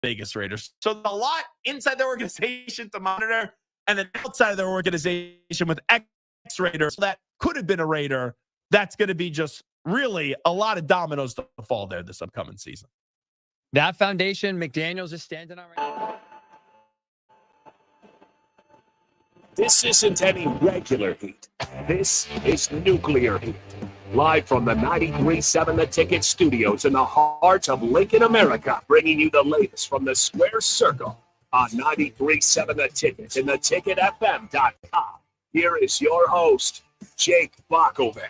Vegas Raiders. So a lot inside their organization to monitor, and then outside of their organization with ex-Raiders that could have been a Raider. That's going to be just really a lot of dominoes to fall there this upcoming season. That foundation McDaniels is standing on right now. This isn't any regular heat. This is nuclear heat. Live from the 93.7 The Ticket studios in the heart of Lincoln, America, bringing you the latest from the Square Circle on 93.7 The Ticket and theticketfm.com. Here is your host, Jake Bakovic.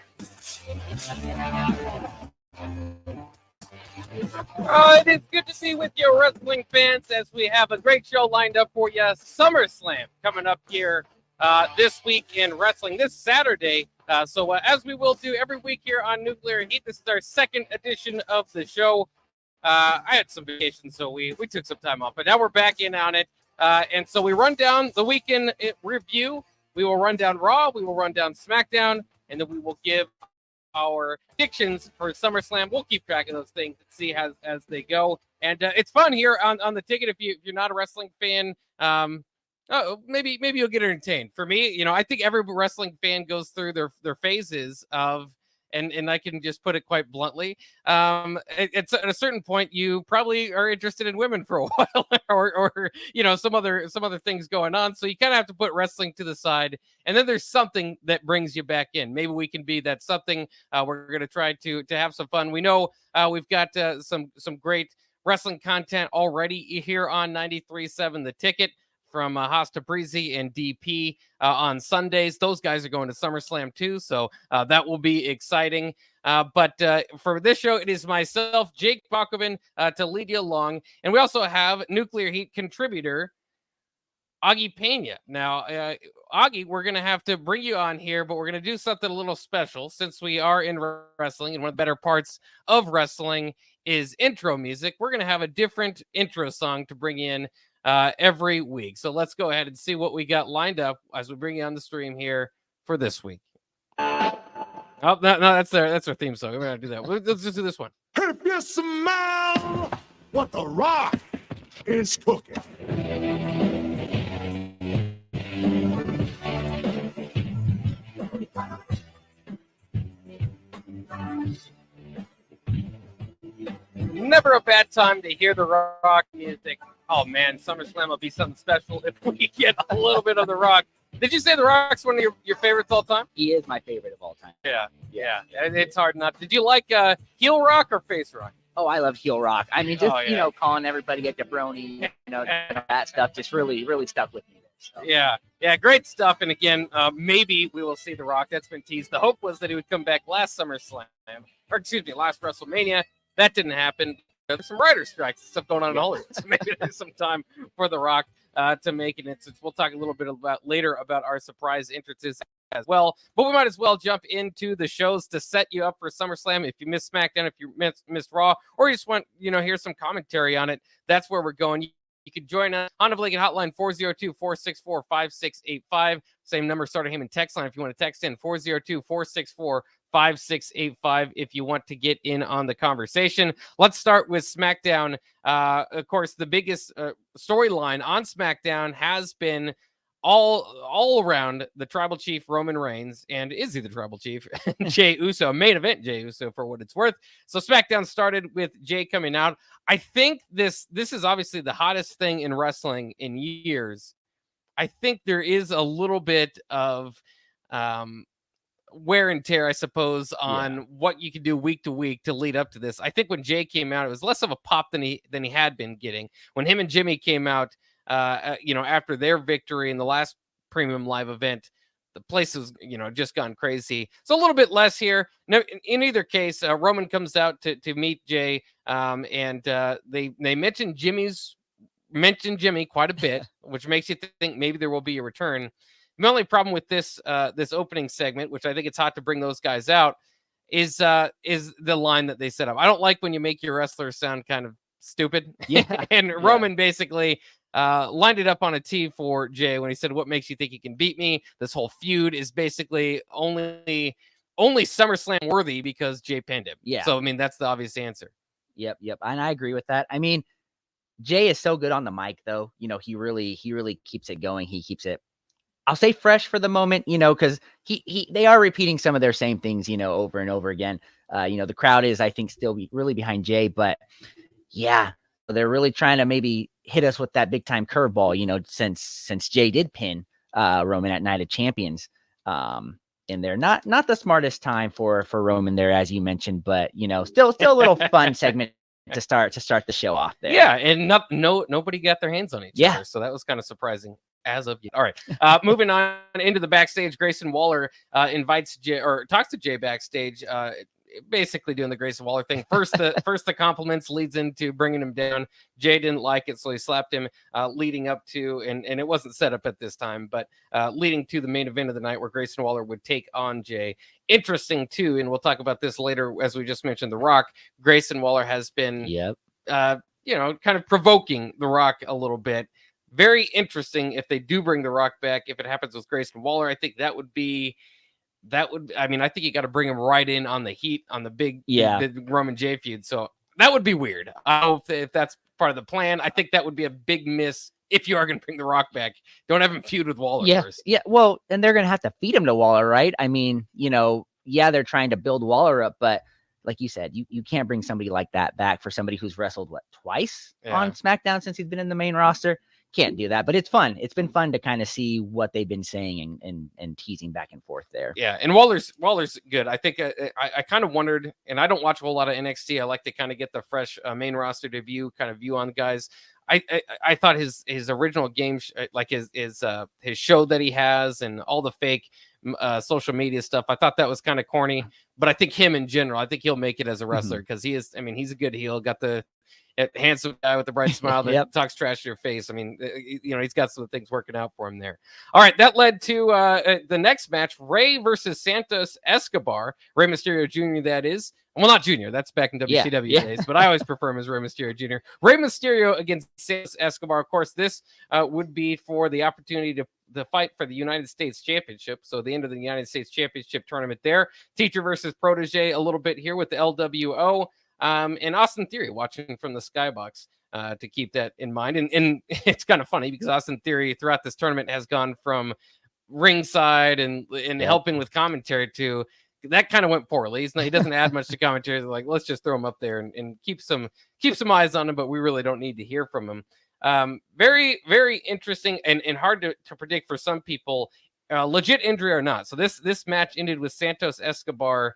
It is good to be with you, wrestling fans, as we have a great show lined up for you. SummerSlam coming up here this week in wrestling this Saturday. So as we will do every week here on Nuclear Heat, this is our second edition of the show. I had some vacation, so we took some time off, but now we're back in on it. And so we run down the weekend review. We will run down Raw, we will run down SmackDown, and then we will give our predictions for SummerSlam. We'll keep track of those things and see as they go. And it's fun here on the ticket. If you're not a wrestling fan, maybe you'll get entertained. For me, I think every wrestling fan goes through their phases of, and I can just put it quite bluntly. It's at a certain point, you probably are interested in women for a while, or some other things going on. So you kind of have to put wrestling to the side, and then there's something that brings you back in. Maybe we can be that something. We're going to try to have some fun. We know we've got some great wrestling content already here on 93.7 The Ticket. From Hasta Breezy and DP on Sundays. Those guys are going to SummerSlam too, so that will be exciting. But for this show, it is myself, Jake Bakoven, to lead you along. And we also have Nuclear Heat contributor, Augie Pena. Now, Augie, we're going to have to bring you on here, but we're going to do something a little special since we are in wrestling, and one of the better parts of wrestling is intro music. We're going to have a different intro song to bring in every week. So let's go ahead and see what we got lined up as we bring you on the stream here for this week. Oh, no, that's our theme song. We're going to do that. Let's just do this one. If you smell what The Rock is cooking. Never a bad time to hear the Rock music. Oh man, SummerSlam will be something special if we get a little bit of the Rock. Did you say the Rock's one of your favorites all time? He is my favorite of all time. Yeah. It's hard not. Did you like heel Rock or face Rock? Oh, I love heel Rock. I mean, just calling everybody a jabroni, that stuff just really stuck with me. So. Yeah, great stuff. And again, maybe we will see the Rock. That's been teased. The hope was that he would come back last SummerSlam, last WrestleMania. That didn't happen. There's some writer strikes, stuff going on in Hollywood. So maybe there's some time for The Rock to make an entrance. We'll talk a little bit later about our surprise entrances as well. But we might as well jump into the shows to set you up for SummerSlam. If you missed SmackDown, if you missed Raw, or you just want, hear some commentary on it, that's where we're going. You can join us on the Lincoln Hotline, 402-464-5685. Same number, Starter Heyman text line if you want to text in, 402-464-5685 if you want to get in on the conversation. Let's start with SmackDown. Of course, the biggest storyline on SmackDown has been all around the Tribal Chief Roman Reigns, and is he the Tribal Chief? Jey Uso, main event Jey Uso for what it's worth. So SmackDown started with Jey coming out. I think this is obviously the hottest thing in wrestling in years. I think there is a little bit of wear and tear, I suppose, on what you can do week to week to lead up to this. I think when Jey came out, it was less of a pop than he had been getting. When him and Jimmy came out, after their victory in the last Premium Live event, the place was, just gone crazy. So a little bit less here. No, in either case, Roman comes out to meet Jey, and they mention Jimmy quite a bit, which makes you think maybe there will be a return. The only problem with this opening segment, which I think it's hot to bring those guys out, is the line that they set up. I don't like when you make your wrestlers sound kind of stupid. Yeah. And Roman basically lined it up on a tee for Jey when he said, "What makes you think you can beat me?" This whole feud is basically only SummerSlam worthy because Jey pinned him. Yeah. So, I mean, that's the obvious answer. Yep. And I agree with that. I mean, Jay is so good on the mic, though. He really keeps it going. He keeps it, I'll say, fresh for the moment, because they are repeating some of their same things, over and over again. The crowd is, I think, still really behind Jay, but yeah, they're really trying to maybe hit us with that big time curveball, since Jay did pin Roman at Night of Champions. And they're not the smartest time for Roman there, as you mentioned, but still a little fun segment to start the show off there. Yeah, and nobody got their hands on each other, so that was kind of surprising as of yet. All right, moving on into the backstage, Grayson Waller invites Jay, or talks to Jay backstage, basically doing the Grayson Waller thing. First the compliments leads into bringing him down. Jay didn't like it, so he slapped him, leading up to, and it wasn't set up at this time, but leading to the main event of the night where Grayson Waller would take on Jay. Interesting too, and we'll talk about this later, as we just mentioned, The Rock. Grayson Waller has been kind of provoking The Rock a little bit. Very interesting if they do bring The Rock back. If it happens with Grayson Waller, I think I think you got to bring him right in on the heat, on the big Roman J feud. So that would be weird. I don't know if that's part of the plan. I think that would be a big miss if you are going to bring The Rock back. Don't have him feud with Waller first. Yeah. Well, and they're going to have to feed him to Waller, right? I mean, they're trying to build Waller up, but like you said, you can't bring somebody like that back for somebody who's wrestled twice on SmackDown since he's been in the main roster. Can't do that, but it's fun. It's been fun to kind of see what they've been saying and teasing back and forth there. Yeah, and Waller's good. I think I kind of wondered, and I don't watch a whole lot of NXT. I like to kind of get the fresh main roster view on the guys. I thought his original game, like his show that he has and all the fake social media stuff, I thought that was kind of corny. But I think him in general, I think he'll make it as a wrestler because he is. I mean, he's a good heel. Got the handsome guy with the bright smile that talks trash to your face. I mean, he's got some things working out for him there. All right, that led to the next match: Rey versus Santos Escobar. Rey Mysterio Jr. That is. Well, not Junior. That's back in WCW days, but I always prefer him as Rey Mysterio Jr. Rey Mysterio against Santos Escobar. Of course, this would be for the opportunity to fight for the United States Championship. So the end of the United States Championship tournament there. Teacher versus protege a little bit here with the LWO. And Austin Theory watching from the skybox to keep that in mind. And it's kind of funny because Austin Theory throughout this tournament has gone from ringside and helping with commentary to that kind of went poorly. He doesn't add much to commentary. They're like, let's just throw him up there and keep some eyes on him, but we really don't need to hear from him. Very, very interesting and hard to predict for some people, legit injury or not. So this match ended with Santos Escobar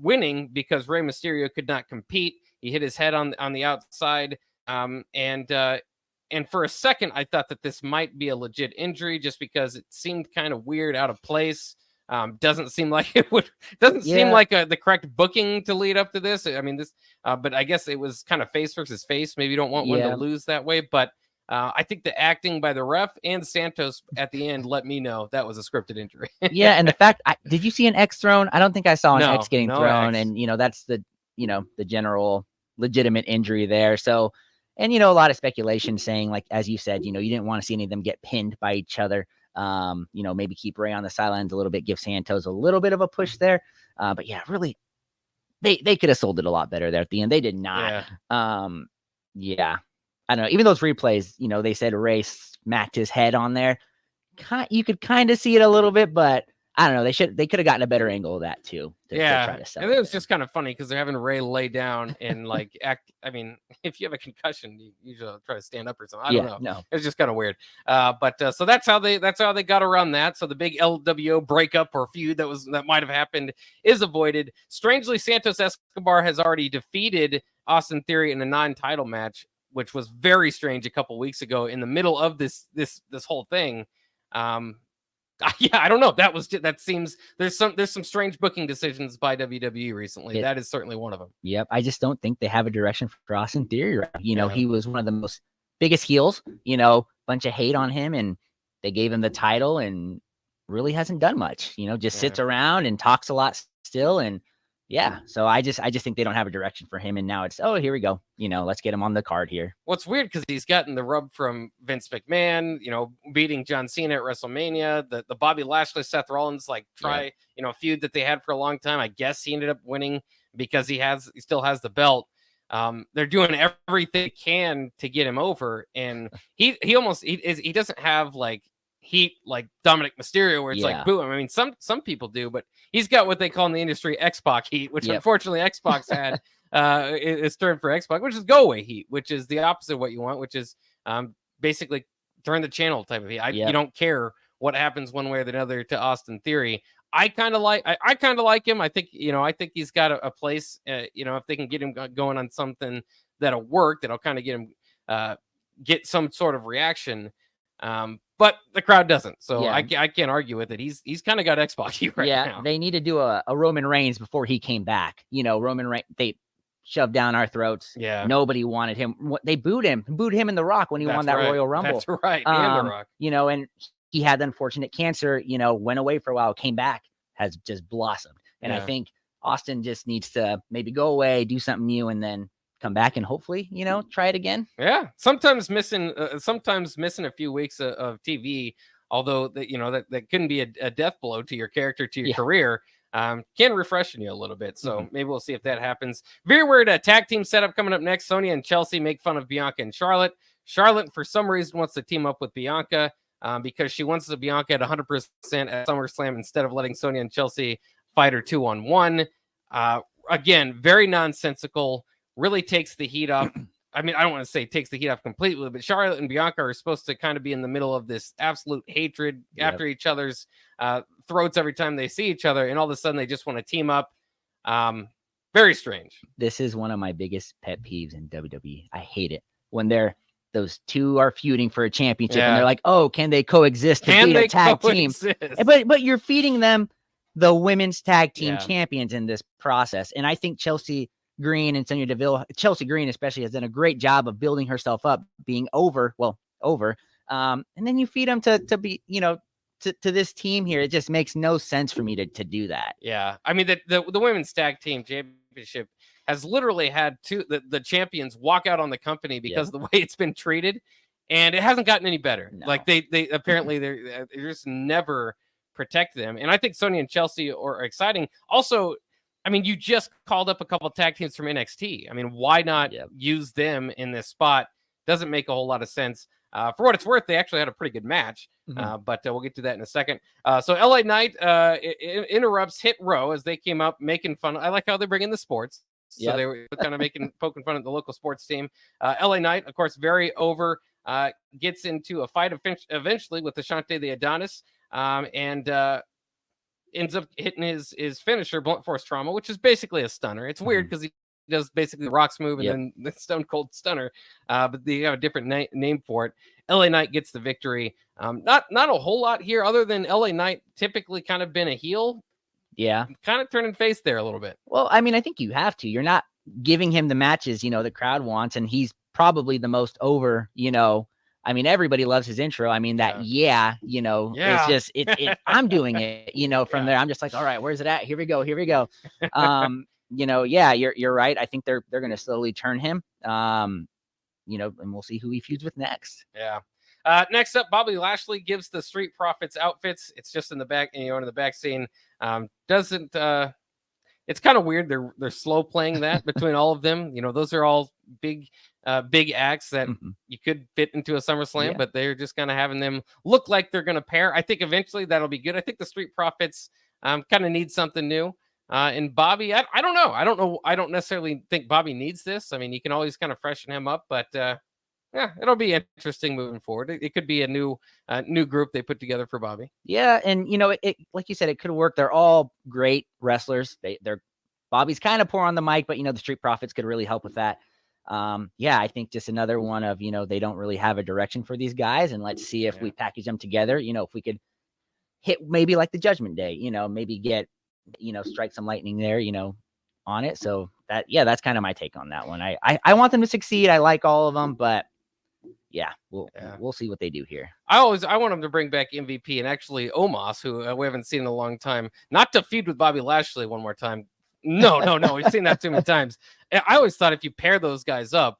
winning because Rey Mysterio could not compete. He hit his head on the outside. And for a second, I thought that this might be a legit injury just because it seemed kind of weird, out of place. Doesn't seem like it would. Doesn't seem like the correct booking to lead up to this. I mean, but I guess it was kind of face versus face. Maybe you don't want one to lose that way. But I think the acting by the ref and Santos at the end let me know that was a scripted injury. And the fact, did you see an X thrown? I don't think I saw an X getting thrown, X. And that's the general legitimate injury there. So, and a lot of speculation saying, like as you said, you didn't want to see any of them get pinned by each other. Maybe keep Rey on the sidelines a little bit, give Santos a little bit of a push there. But yeah, really, they could have sold it a lot better there at the end. They did not. I don't know. Even those replays, they said Rey smacked his head on there. You could kind of see it a little bit, but I don't know. They could have gotten a better angle of that too. To try to sell and it was just kind of funny because they're having Rey lay down and like act. I mean, if you have a concussion, you usually try to stand up or something. I don't know. No, it was just kind of weird. But so that's how they got around that. So the big LWO breakup or feud that might have happened is avoided. Strangely, Santos Escobar has already defeated Austin Theory in a non-title match, which was very strange a couple weeks ago in the middle of this whole thing. I don't know. That seems there's some strange booking decisions by WWE recently. That is certainly one of them. Yep. I just don't think they have a direction for Austin Theory. Right? He was one of the biggest heels, bunch of hate on him, and they gave him the title and really hasn't done much, just sits around and talks a lot still. And so I just think they don't have a direction for him. And now it's, here we go. Let's get him on the card here. Well, it's weird because he's gotten the rub from Vince McMahon, beating John Cena at WrestleMania, the Bobby Lashley, Seth Rollins, feud that they had for a long time. I guess he ended up winning because he still has the belt. They're doing everything they can to get him over, and he doesn't have like heat like Dominic Mysterio, where it's like boom. I mean, some people do, but he's got what they call in the industry X-Pac heat, which unfortunately X-Pac's had is termed for X-Pac, which is go away heat, which is the opposite of what you want, which is basically turn the channel type of heat. You don't care what happens one way or the other to Austin Theory. I kind of like him. I think he's got a place. If they can get him going on something that'll work, that'll kind of get him get some sort of reaction. But the crowd doesn't, so I can't argue with it. He's kind of got X-Pac right now. Yeah, they need to do a Roman Reigns before he came back. Roman Reigns, they shoved down our throats. Yeah, nobody wanted him. They booed him and The Rock when he won that Royal Rumble. That's right, and The Rock. And he had the unfortunate cancer. Went away for a while, came back, has just blossomed. And I think Austin just needs to maybe go away, do something new, and then come back and hopefully, try it again. Yeah. Sometimes missing a few weeks of TV, although that couldn't be a death blow to your character, to your career, can refreshen you a little bit. So maybe we'll see if that happens. Very weird tag team setup coming up next. Sonya and Chelsea make fun of Bianca and Charlotte. Charlotte, for some reason, wants to team up with Bianca because she wants the Bianca at 100% at SummerSlam instead of letting Sonya and Chelsea fight her 2-on-1. Again, very nonsensical. Really takes the heat off. I mean, I don't want to say takes the heat off completely, but Charlotte and Bianca are supposed to kind of be in the middle of this absolute hatred after each other's throats every time they see each other, and all of a sudden they just want to team up. Very strange. This is one of my biggest pet peeves in WWE. I hate it when those two are feuding for a championship and they're like, oh, can they coexist to be a tag team? But you're feeding them the women's tag team champions in this process. And I think Chelsea Green and Sonya Deville, Chelsea Green especially, has done a great job of building herself up, being over. And then you feed them to be, to this team here. It just makes no sense for me to do that. Yeah. I mean, the women's tag team championship has literally had the champions walk out on the company because of the way it's been treated, and it hasn't gotten any better. No. Like they apparently they're just never protect them. And I think Sonya and Chelsea are exciting. Also, I mean, you just called up a couple of tag teams from NXT. I mean, why not use them in this spot? Doesn't make a whole lot of sense. For what it's worth, they actually had a pretty good match, but we'll get to that in a second. So LA Knight interrupts Hit Row as they came up making fun. I like how they bring in the sports. So they were kind of poking fun at the local sports team. LA Knight, of course, very over, gets into a fight eventually with Ashante the Adonis, and ends up hitting his finisher, blunt force trauma, which is basically a stunner. It's weird because he does basically the Rock's move and then the Stone Cold Stunner, but they have a different name for it. LA Knight gets the victory. Not a whole lot here other than LA Knight typically kind of been a heel. Yeah. Kind of turning face there a little bit. Well, I mean, I think you have to. You're not giving him the matches, the crowd wants, and he's probably the most over, I mean, everybody loves his intro. I mean, that, it's just, I'm doing it, from there. I'm just like, all right, where's it at? Here we go. You're right. I think they're going to slowly turn him, and we'll see who he feuds with next. Yeah. Next up, Bobby Lashley gives the Street Profits outfits. It's just in the back, in the back scene. It's kind of weird. They're slow playing that between all of them. Those are all big acts that you could fit into a SummerSlam, but they're just kind of having them look like they're going to pair. I think eventually that'll be good. I think the Street Profits kind of need something new. And Bobby, I don't know. I don't necessarily think Bobby needs this. I mean, you can always kind of freshen him up, but it'll be interesting moving forward. It could be a new group they put together for Bobby. Yeah, and it like you said, it could work. They're all great wrestlers. Bobby's kind of poor on the mic, but the Street Profits could really help with that. I think just another one of they don't really have a direction for these guys, and let's see if we package them together. If we could hit maybe like the Judgment Day, maybe get strike some lightning there, on it. So that's kind of my take on that one. I want them to succeed. I like all of them, but we'll see what they do here. I want them to bring back MVP and actually Omos, who we haven't seen in a long time, not to feud with Bobby Lashley one more time. No. We've seen that too many times. I always thought if you pair those guys up,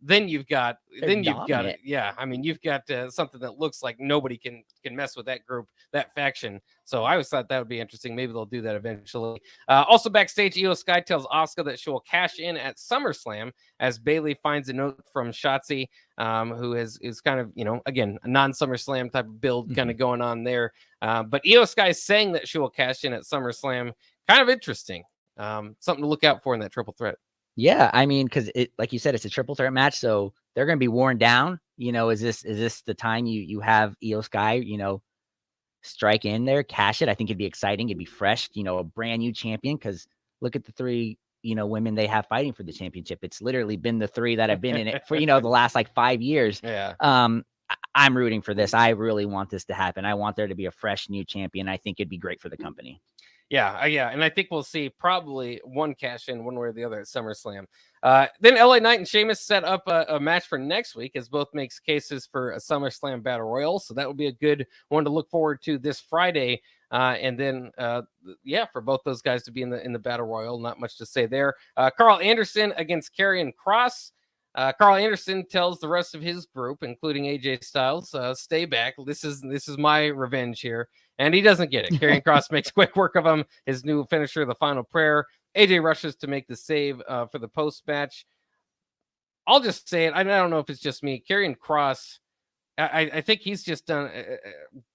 then you've got dominant. it. Yeah, I mean, you've got something that looks like nobody can mess with that group, that faction. So I always thought that would be interesting. Maybe they'll do that eventually. Also backstage, Io Sky tells Asuka that she will cash in at SummerSlam as Bayley finds a note from Shotzi, who is kind of, again, a non-SummerSlam type of build kind of going on there. But Io Sky is saying that she will cash in at SummerSlam. Kind of interesting. Something to look out for in that triple threat. Yeah, I mean, because like you said, it's a triple threat match, so they're going to be worn down. Is this the time you have Io Sky, strike in there, cash it? I think it'd be exciting. It'd be fresh, a brand new champion. Because look at the three, women they have fighting for the championship. It's literally been the three that have been in it for the last like 5 years. Yeah. I'm rooting for this. I really want this to happen. I want there to be a fresh new champion. I think it'd be great for the company. Yeah, and I think we'll see probably one cash in one way or the other at SummerSlam. Then LA Knight and Sheamus set up a match for next week, as both makes cases for a SummerSlam Battle Royal. So that will be a good one to look forward to this Friday. And then, for both those guys to be in the Battle Royal, not much to say there. Carl Anderson against Karrion Kross. Carl Anderson tells the rest of his group, including AJ Styles, stay back. This is my revenge here. And he doesn't get it. Karrion Kross makes quick work of him. His new finisher, the final prayer. AJ rushes to make the save for the post-match. I'll just say it. I don't know if it's just me. Karrion Kross, I think he's just done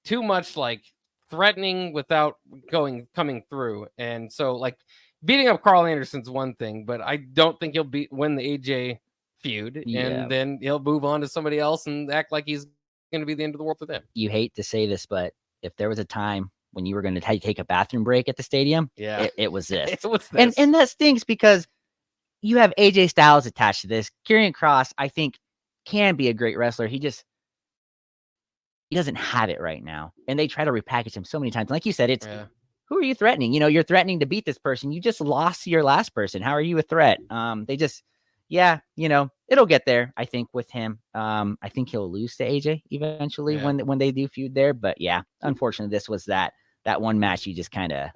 too much like threatening without coming through. And so like beating up Carl Anderson's one thing, but I don't think he'll win the AJ feud. Yeah. And then he'll move on to somebody else and act like he's going to be the end of the world for them. You hate to say this, but if there was a time when you were going to take a bathroom break at the stadium, it was this. It was this. And that stinks because you have AJ Styles attached to this. Karrion Kross, I think, can be a great wrestler. He doesn't have it right now. And they try to repackage him so many times. Like you said, who are you threatening? You're threatening to beat this person. You just lost to your last person. How are you a threat? It'll get there, I think, with him. I think he'll lose to AJ eventually when they do feud there. But yeah, unfortunately, this was that one match you just kind of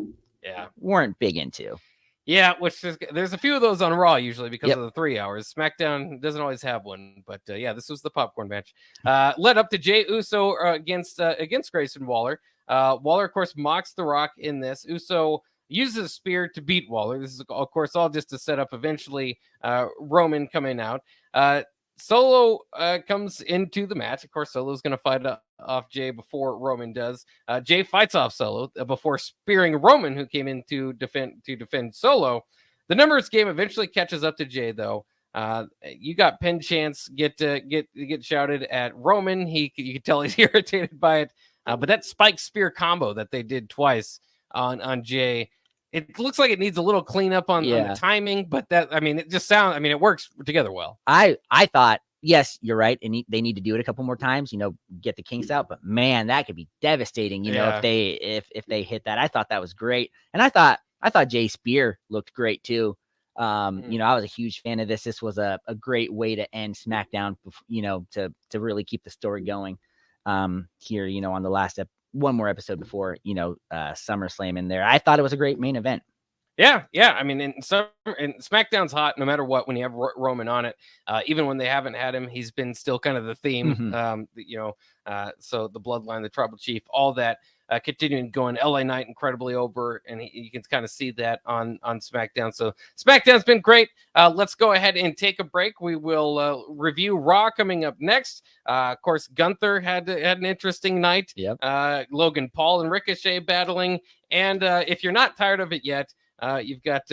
weren't big into. Yeah, there's a few of those on Raw usually because of the 3 hours. SmackDown doesn't always have one, but this was the popcorn match. Led up to Jey Uso against Grayson Waller. Waller, of course, mocks The Rock in this. Uso uses a spear to beat Waller. This is, of course, all just to set up eventually Roman coming out. Solo comes into the match. Of course, Solo's going to fight off Jay before Roman does. Jay fights off Solo before spearing Roman, who came in to defend Solo. The numbers game eventually catches up to Jay, though. You got pin chance get shouted at Roman. You can tell he's irritated by it. But that spike spear combo that they did twice on Jay, it looks like it needs a little cleanup on the timing, but it works together well. I thought, yes, you're right. And they need to do it a couple more times, get the kinks out, but man, that could be devastating, if they hit that. I thought that was great. And I thought Jay Spear looked great too. I was a huge fan of this. This was a great way to end SmackDown, to really keep the story going here, on the last one more episode before, SummerSlam in there. I thought it was a great main event. Yeah. I mean, and SmackDown's hot no matter what when you have Roman on it. Even when they haven't had him, he's been still kind of the theme. So the Bloodline, the Tribal Chief, all that continuing going. LA Knight incredibly over, and you can kind of see that on SmackDown. So SmackDown's been great. Let's go ahead and take a break. We will review Raw coming up next. Of course, Gunther had an interesting night. Yep. Logan Paul and Ricochet battling, and if you're not tired of it yet, you've got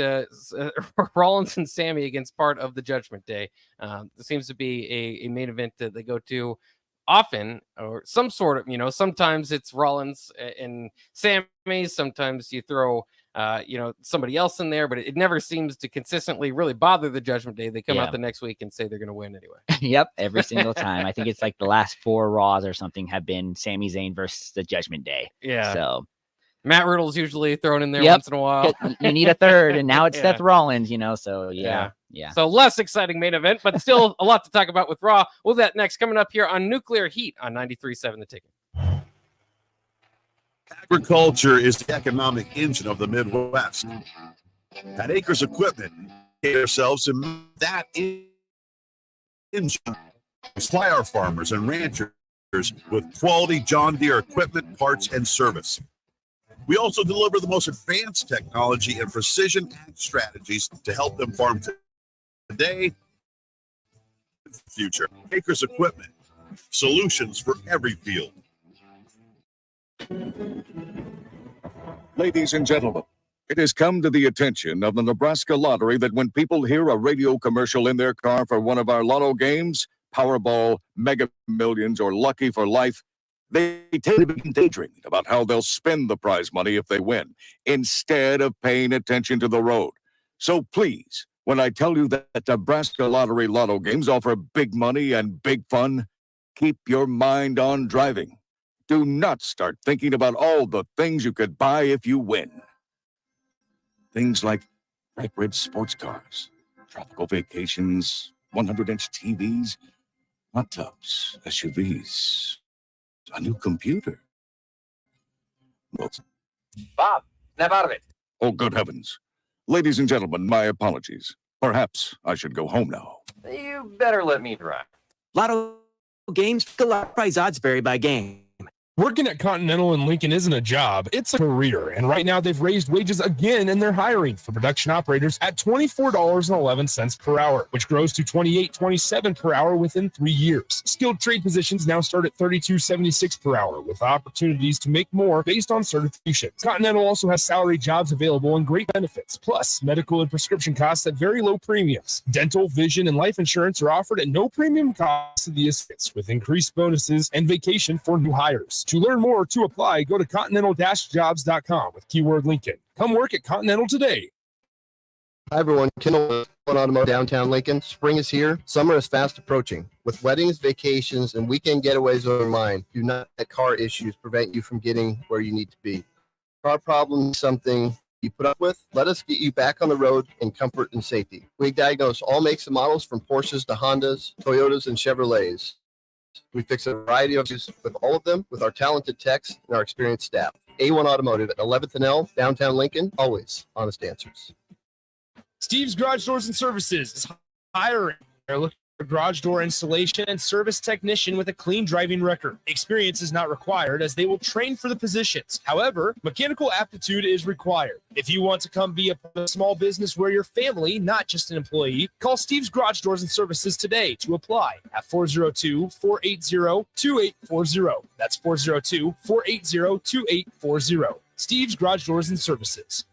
Rollins and Sammy against part of the Judgment Day. There seems to be a main event that they go to often, or some sort of, sometimes it's Rollins and Sammy. Sometimes you throw, somebody else in there, but it never seems to consistently really bother the Judgment Day. They come out the next week and say they're going to win anyway. Yep. Every single time. I think it's like the last 4 Raws or something have been Sami Zayn versus the Judgment Day. Yeah. So Matt Riddle's usually thrown in there once in a while. You need a third, and now it's Seth Rollins, so yeah. So less exciting main event, but still a lot to talk about with Raw. We'll do that next, coming up here on Nuclear Heat on 93.7 The Ticket. Agriculture is the economic engine of the Midwest. At Acres Equipment, we ourselves to that Supply our farmers and ranchers with quality John Deere equipment, parts, and service. We also deliver the most advanced technology and precision ag strategies to help them farm today and the future. Acres equipment, solutions for every field. Ladies and gentlemen, it has come to the attention of the Nebraska Lottery that when people hear a radio commercial in their car for one of our lotto games, Powerball, Mega Millions, or Lucky for Life, they tend to begin daydreaming about how they'll spend the prize money if they win, instead of paying attention to the road. So please, when I tell you that Nebraska Lottery lotto games offer big money and big fun, keep your mind on driving. Do not start thinking about all the things you could buy if you win. Things like bright red sports cars, tropical vacations, 100-inch TVs, hot tubs, SUVs, a new computer. Well, Bob, snap out of it. oh, good heavens. Ladies and gentlemen, my apologies. Perhaps I should go home now. You better let me drive. Lotto games, the lot prize odds vary by game. Working at Continental in Lincoln isn't a job, it's a career. And right now they've raised wages again and they're hiring for production operators at $24.11 per hour, which grows to $28.27 per hour within 3 years. Skilled trade positions now start at $32.76 per hour with opportunities to make more based on certifications. Continental also has salary jobs available and great benefits, plus medical and prescription costs at very low premiums. Dental, vision, and life insurance are offered at no premium cost to the associates with increased bonuses and vacation for new hires. To learn more or to apply, go to continental-jobs.com with keyword Lincoln. Come work at Continental today. Hi, everyone. Kendall, Automotive, downtown Lincoln. Spring is here. Summer is fast approaching. With weddings, vacations, and weekend getaways on your mind, do not let car issues prevent you from getting where you need to be. Car problem is something you put up with. Let us get you back on the road in comfort and safety. We diagnose all makes and models from Porsches to Hondas, Toyotas, and Chevrolets. We fix a variety of issues with all of them with our talented techs and our experienced staff. A1 Automotive at 11th and L, downtown Lincoln, always honest answers. Steve's Garage Doors and Services is hiring. They're looking for garage door installation and service technician with a clean driving record. Experience is not required as they will train for the positions. However, mechanical aptitude is required. If you want to come be a part of a small business where you're family, not just an employee, call Steve's Garage Doors and Services today to apply at 402-480-2840. That's 402-480-2840. Steve's Garage Doors and Services.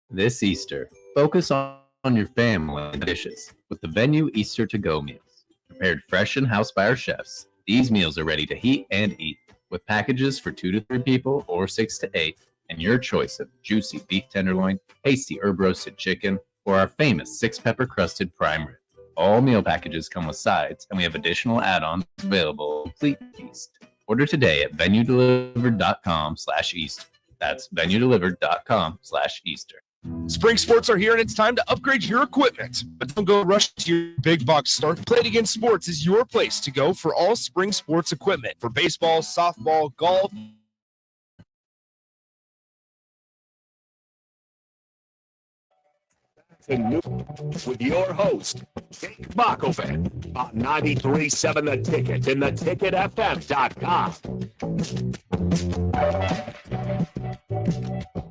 This Easter, focus on your family and dishes with the Venue Easter to-go meals. Prepared fresh in-house by our chefs, these meals are ready to heat and eat with packages for 2 to 3 people or 6 to 8, and your choice of juicy beef tenderloin, tasty herb roasted chicken, or our famous 6-pepper crusted prime rib. All meal packages come with sides, and we have additional add-ons available at Complete Feast. Order today at venuedelivered.com/Easter. That's venuedelivered.com/Easter. Spring sports are here and it's time to upgrade your equipment. But don't go rush to your big box store. Play It Again Sports is your place to go for all spring sports equipment for baseball, softball, golf. With your host, Jake Bakovic, on 93.7 The Ticket and theticketfm.com.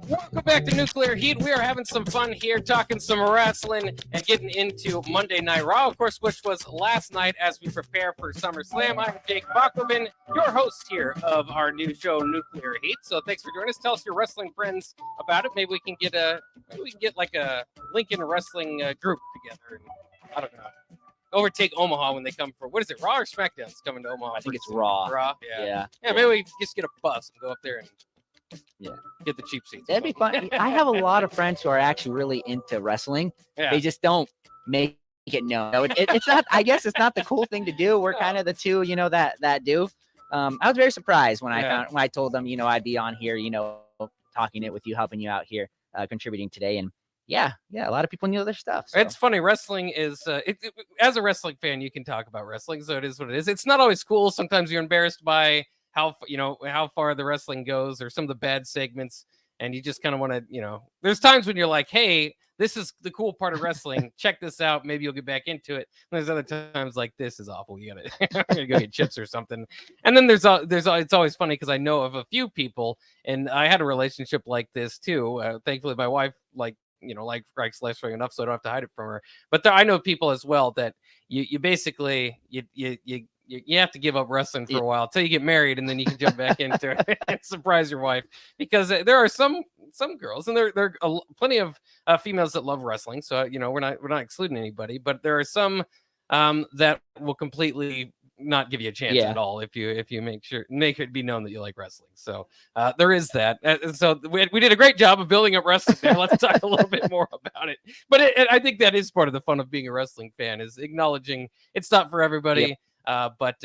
Welcome back to Nuclear Heat. We are having some fun here, talking some wrestling and getting into Monday Night Raw, of course, which was last night as we prepare for SummerSlam. I'm Jake Bachman, your host here of our new show, Nuclear Heat. So thanks for joining us. Tell us your wrestling friends about it. Maybe we can get like a Lincoln wrestling group together. And, I don't know. Overtake Omaha when they come for, what is it, Raw or SmackDown's coming to Omaha? I think it's Raw. Raw, yeah. Maybe we just get a bus and go up there and get the cheap seats. That'd be fun. I have a lot of friends who are actually really into wrestling. Yeah. They just don't make it known. It's not. I guess it's not the cool thing to do. We're kind of the two, that do. I was very surprised when I told them, I'd be on here, talking it with you, helping you out here, contributing today, and yeah, a lot of people know their stuff. So. It's funny. Wrestling is, as a wrestling fan, you can talk about wrestling, so it is what it is. It's not always cool. Sometimes you're embarrassed by how far the wrestling goes or some of the bad segments, and you just kind of want to, there's times when you're like, hey, this is the cool part of wrestling. Check this out. Maybe you'll get back into it. And there's other times like, this is awful. You gotta go get chips or something. And then it's always funny because I know of a few people, and I had a relationship like this too. Thankfully, my wife likes wrestling enough, so I don't have to hide it from her. But I know people as well that you basically you have to give up wrestling for a while until you get married, and then you can jump back into it and surprise your wife. Because there are some girls, and there are plenty of females that love wrestling. So we're not excluding anybody, but there are some that will completely not give you a chance at all if you make it be known that you like wrestling. So there is that. So we did a great job of building up wrestling there. Let's talk a little bit more about it. But I think that is part of the fun of being a wrestling fan, is acknowledging it's not for everybody. But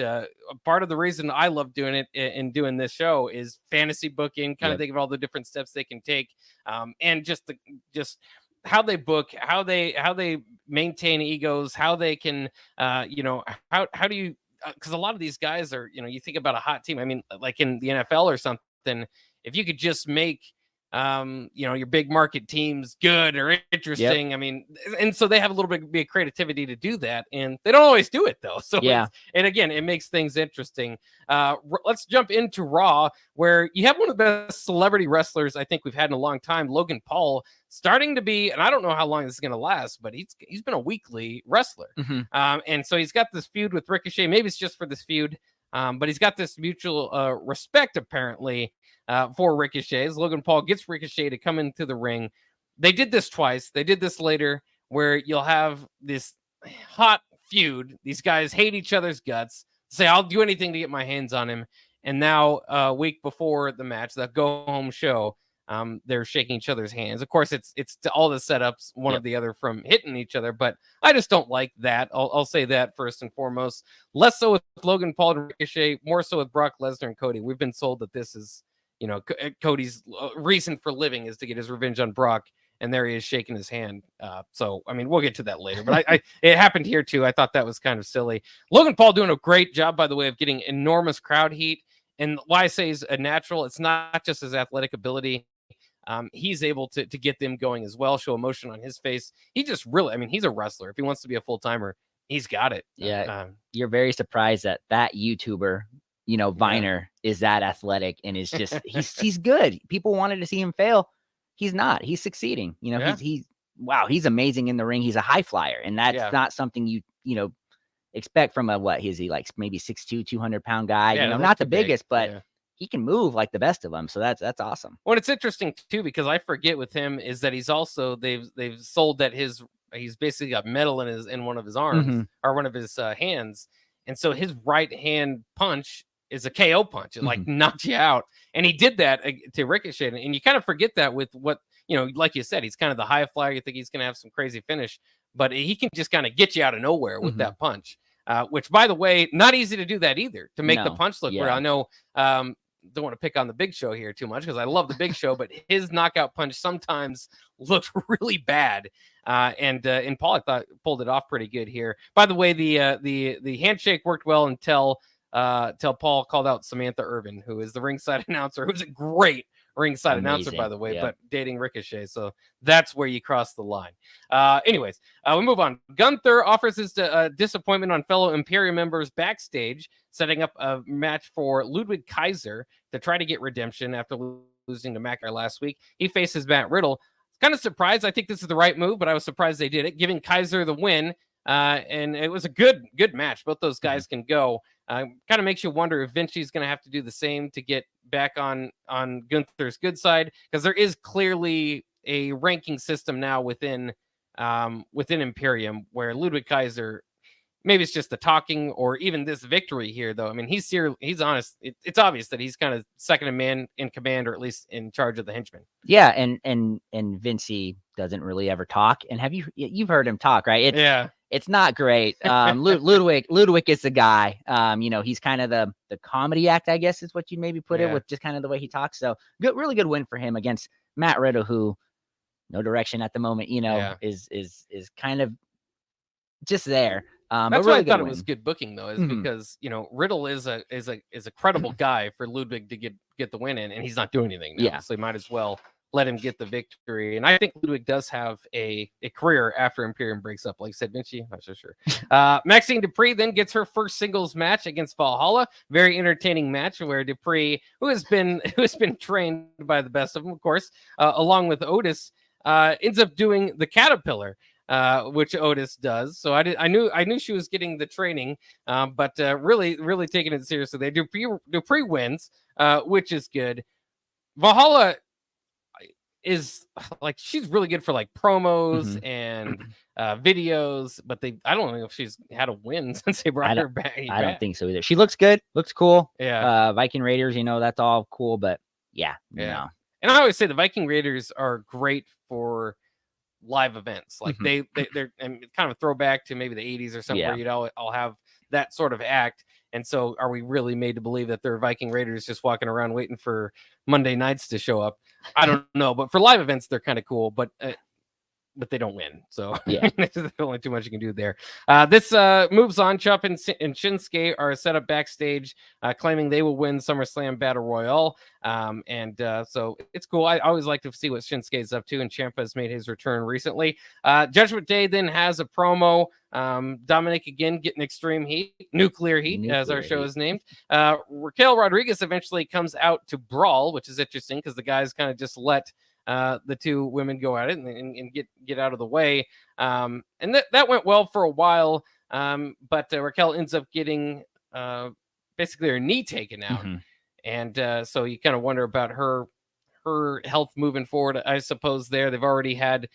part of the reason I love doing it and doing this show is fantasy booking, kind of think of all the different steps they can take, and just how they book, how they maintain egos, how they can, how do you, because a lot of these guys are, you think about a hot team. I mean, like in the NFL or something, if you could just make your big market teams good or interesting. I mean, and so they have a little bit of creativity to do that, and they don't always do it though. So and again, it makes things interesting. Let's jump into Raw, where you have one of the best celebrity wrestlers I think we've had in a long time, Logan Paul, starting to be, and I don't know how long this is going to last, but he's been a weekly wrestler. And so he's got this feud with Ricochet. Maybe it's just for this feud, but he's got this mutual respect apparently for Ricochet. As Logan Paul gets Ricochet to come into the ring. They did this twice. They did this later, where you'll have this hot feud. These guys hate each other's guts. Say, I'll do anything to get my hands on him. And now, a week before the match, the go-home show, they're shaking each other's hands. Of course, it's all the setups, one of the other from hitting each other, but I just don't like that. I'll say that first and foremost. Less so with Logan Paul and Ricochet, more so with Brock Lesnar and Cody. We've been told that this is, Cody's reason for living is to get his revenge on Brock, and there he is shaking his hand. So, I mean, we'll get to that later, but it happened here too. I thought that was kind of silly. Logan Paul doing a great job, by the way, of getting enormous crowd heat. And why I say he's a natural, it's not just his athletic ability. He's able to get them going as well, show emotion on his face. He just really, I mean, he's a wrestler. If he wants to be a full-timer, he's got it. Yeah. You're very surprised that YouTuber, Viner is that athletic and is just, he's good. People wanted to see him fail. He's not. He's succeeding. He's amazing in the ring. He's a high flyer, and that's not something you expect from what is he, like maybe 6'2", 200-pound guy. Not the biggest, but he can move like the best of them. So that's awesome. Well, it's interesting too, because I forget with him is that he's also they've sold that he's basically got metal in one of his arms or one of his hands, and so his right hand punch is a KO punch. It like knocks you out. And he did that to Ricochet. And you kind of forget that with what, like you said, he's kind of the high flyer. You think he's going to have some crazy finish, but he can just kind of get you out of nowhere with that punch, which, by the way, not easy to do that either, to make the punch look real. I know, don't want to pick on the Big Show here too much because I love the Big Show, but his knockout punch sometimes looked really bad. And Paul, I thought, pulled it off pretty good here. By the way, the handshake worked well until Paul called out Samantha Irvin, who is the ringside announcer, who's a great ringside announcer, by the way, but dating Ricochet. So that's where you cross the line. Anyways, we move on. Gunther offers his disappointment on fellow Imperium members backstage, setting up a match for Ludwig Kaiser to try to get redemption after losing to McIntyre last week. He faces Matt Riddle. Kind of surprised. I think this is the right move, but I was surprised they did it, giving Kaiser the win. And it was a good match. Both those guys can go. Kind of makes you wonder if Vinci's going to have to do the same to get back on Gunther's good side, because there is clearly a ranking system now within Imperium where Ludwig Kaiser, maybe it's just the talking or even this victory here, though. I mean, he's honest. It's obvious that he's kind of second in man in command, or at least in charge of the henchmen. Yeah, and Vinci doesn't really ever talk. And you've heard him talk, right? It's not great. Ludwig is the guy. He's kind of the comedy act, I guess, is what you maybe put it, with just kind of the way he talks. So really good win for him against Matt Riddle, who no direction at the moment, is kind of just there. That's why I thought it was good booking, though, is because Riddle is a credible guy for Ludwig to get the win in, and he's not doing anything now, so he might as well let him get the victory. And I think Ludwig does have a career after Imperium breaks up. Like said Vinci, I'm not so sure. Maxine Dupree then gets her first singles match against Valhalla. Very entertaining match where Dupree, who has been trained by the best of them, of course, along with Otis, ends up doing the Caterpillar. Which Otis does. So I knew she was getting the training, but really taking it seriously. Dupree wins, which is good. Valhalla is like, she's really good for like promos and videos, but I don't know if she's had a win since they brought her back. I don't think so either. She looks good, looks cool. Yeah. Viking Raiders, that's all cool, but no. And I always say the Viking Raiders are great for live events. Like they're and kind of a throwback to maybe the 80s or something where you'd all have that sort of act. And so are we really made to believe that they're Viking Raiders just walking around waiting for Monday nights to show up? I don't know, but for live events, they're kind of cool, but they don't win. So there's only too much you can do there. This moves on. Chup and Shinsuke are set up backstage, claiming they will win SummerSlam Battle Royale. So it's cool. I always like to see what Shinsuke is up to, and Ciampa has made his return recently. Judgment Day then has a promo. Dominic again getting extreme heat, nuclear heat, as our show is named. Raquel Rodriguez eventually comes out to brawl, which is interesting because the guys kind of just let the two women go at it and get out of the way. And that went well for a while. But Raquel ends up getting basically her knee taken out. And so you kind of wonder about her health moving forward. I suppose they've already had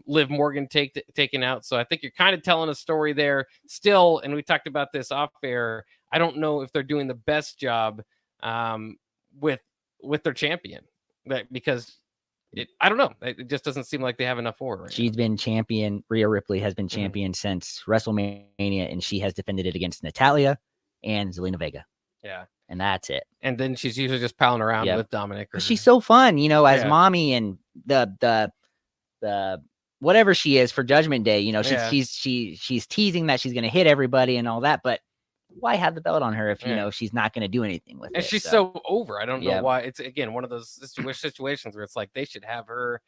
Liv Morgan taken out. So I think you're kind of telling a story there still. And we talked about this off air. I don't know if they're doing the best job with their champion, because I don't know. It just doesn't seem like they have enough for her. Right She's been champion. Rhea Ripley has been champion since WrestleMania, and she has defended it against Natalia and Zelina Vega. Yeah. And that's it. And then she's usually just palling around with Dominic. She's so fun, as mommy, and the whatever she is for Judgment Day. She's teasing that she's going to hit everybody and all that, but why have the belt on her if she's not going to do anything with it? And she's so over. I don't know why. It's again one of those situations where it's like they should have her,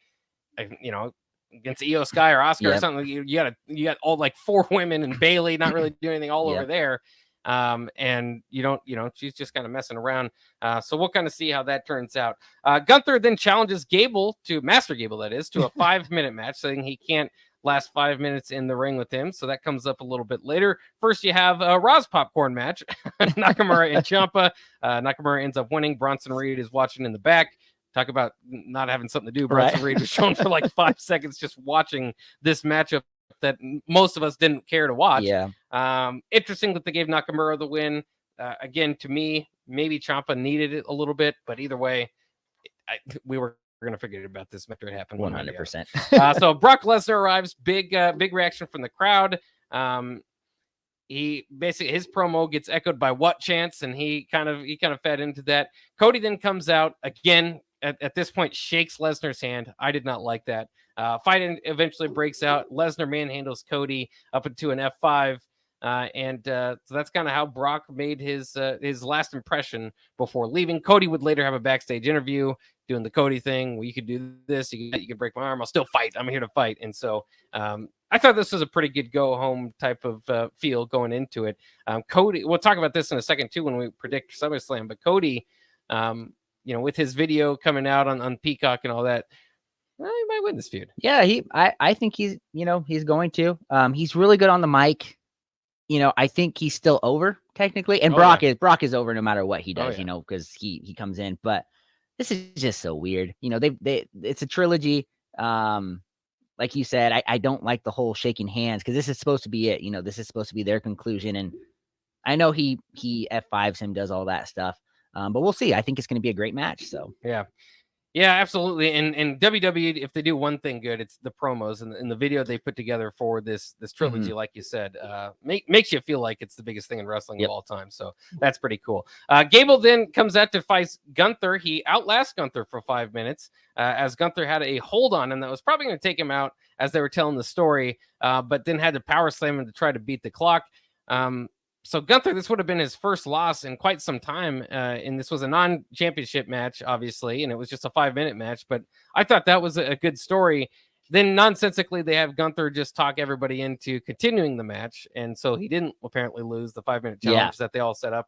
against Io Sky or Asuka or something. You got all like 4 women and Bailey not really doing anything all over there. And you don't, she's just kind of messing around. So we'll kind of see how that turns out. Gunther then challenges Master Gable, that is, to a 5-minute match, saying he can't last 5 minutes in the ring with him. So that comes up a little bit later. First, you have a Roz popcorn match, Nakamura and Ciampa. Nakamura ends up winning. Bronson Reed is watching in the back. Talk about not having something to do. Bronson Reed was shown for like 5 seconds just watching this matchup that most of us didn't care to watch. Interesting that they gave Nakamura the win. Again, to me, maybe Ciampa needed it a little bit, but either way, we were going to forget about this after it happened. 100%. So Brock Lesnar arrives. Big reaction from the crowd. He basically, his promo gets echoed by What Chance, and he kind of fed into that. Cody then comes out again. At this point, shakes Lesnar's hand. I did not like that. Fight eventually breaks out. Lesnar manhandles Cody up into an F5. So that's kind of how Brock made his last impression before leaving. Cody would later have a backstage interview doing the Cody thing. Well, you could do this. You can break my arm. I'll still fight. I'm here to fight. And so I thought this was a pretty good go home type of feel going into it. Cody, we'll talk about this in a second too when we predict SummerSlam. But Cody, with his video coming out on Peacock and all that, he might win this feud. Yeah, I think he's going to. He's really good on the mic. I think he's still over technically, and Brock is over no matter what he does. Because he comes in. But this is just so weird. It's a trilogy. Like you said, I don't like the whole shaking hands because this is supposed to be it. This is supposed to be their conclusion, and I know he F5s him, does all that stuff. But we'll see. I think it's going to be a great match. So yeah, absolutely. And WWE, if they do one thing good, it's the promos and the video they put together for this trilogy. Like you said, makes you feel like it's the biggest thing in wrestling of all time. So that's pretty cool. Gable then comes out to fight Gunther. He outlasts Gunther for 5 minutes as Gunther had a hold on him that was probably going to take him out as they were telling the story, but then had to power slam him to try to beat the clock. So Gunther, this would have been his first loss in quite some time. And this was a non-championship match, obviously, and it was just a 5-minute match. But I thought that was a good story. Then nonsensically, they have Gunther just talk everybody into continuing the match. And so he didn't apparently lose the 5-minute challenge that they all set up.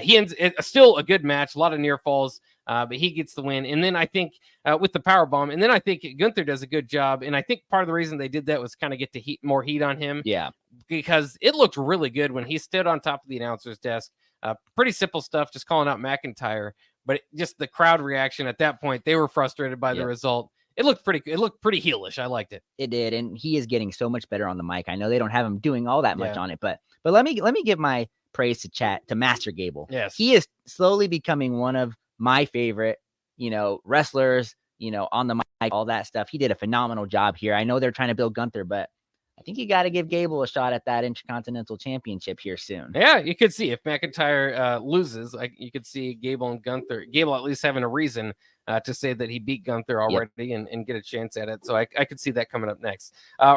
He ends still a good match, a lot of near falls, but he gets the win. And then I think with the power bomb, and then I think Gunther does a good job. And I think part of the reason they did that was kind of get to more heat on him. Yeah, because it looked really good when he stood on top of the announcer's desk. Pretty simple stuff, just calling out McIntyre, but just the crowd reaction at that point, they were frustrated by the result. It looked pretty heelish. I liked it. It did, and he is getting so much better on the mic. I know they don't have him doing all that much on it, but let me give my praise to Master Gable. Yes, he is slowly becoming one of my favorite, wrestlers. On the mic, all that stuff. He did a phenomenal job here. I know they're trying to build Gunther, but I think you got to give Gable a shot at that Intercontinental Championship here soon. Yeah, you could see if McIntyre loses, you could see Gable and Gunther. Gable at least having a reason to say that he beat Gunther already and get a chance at it. So I could see that coming up next.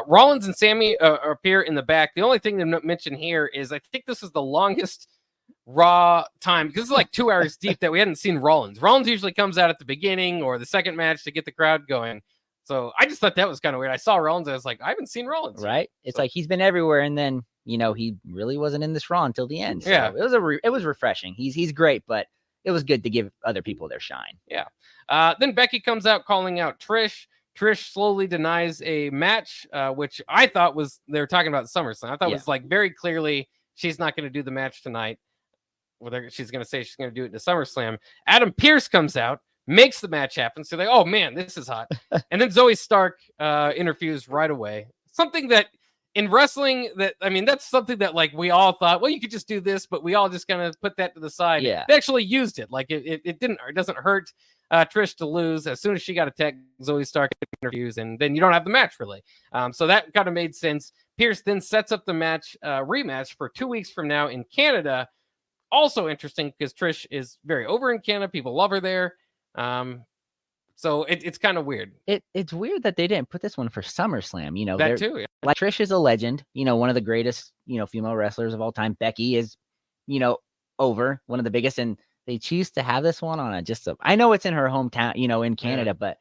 Rollins and Sammy appear in the back. The only thing to mention here is I think this is the longest Raw time because it's like 2 hours deep that we hadn't seen Rollins. Rollins usually comes out at the beginning or the second match to get the crowd going. So I just thought that was kind of weird. I saw Rollins. I was like, I haven't seen Rollins. Right. It's like he's been everywhere. And then, he really wasn't in this Raw until the end. So it was refreshing. He's great, but it was good to give other people their shine. Yeah. Then Becky comes out calling out Trish. Trish slowly denies a match, which I thought they were talking about SummerSlam. I thought it was like very clearly she's not going to do the match tonight. Whether she's going to say she's going to do it in the SummerSlam. Adam Pearce comes out, makes the match happen. So oh man, this is hot. And then Zoe Stark interferes right away. Something that in wrestling that's something that like we all thought, well, you could just do this, but we all just kind of put that to the side. Yeah. They actually used it. Like it doesn't hurt Trish to lose. As soon as she got attacked, Zoe Stark interviews, and then you don't have the match really. So that kind of made sense. Pearce then sets up the match rematch for 2 weeks from now in Canada. Also interesting because Trish is very over in Canada. People love her there. So it's kind of weird. It's weird that they didn't put this one for SummerSlam. That too. Yeah. Like Trish is a legend. One of the greatest female wrestlers of all time. Becky is over, one of the biggest, and they choose to have this one on I know it's in her hometown, in Canada, but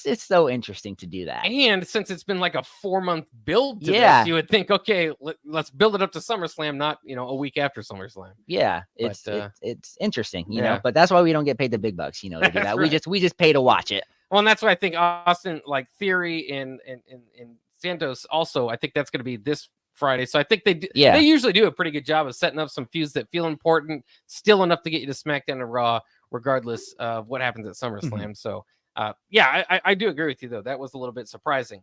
it's so interesting to do that. And since it's been like a 4-month build to this, you would think, okay, let's build it up to SummerSlam, not a week after SummerSlam. Yeah, it's interesting, but that's why we don't get paid the big bucks, to do that. Right. We just pay to watch it. Well, and that's why I think Austin, like Theory and Santos, also I think that's going to be this Friday. So I think they usually do a pretty good job of setting up some feuds that feel important, still enough to get you to SmackDown and Raw, regardless of what happens at SummerSlam. Mm-hmm. So. I do agree with you, though. That was a little bit surprising.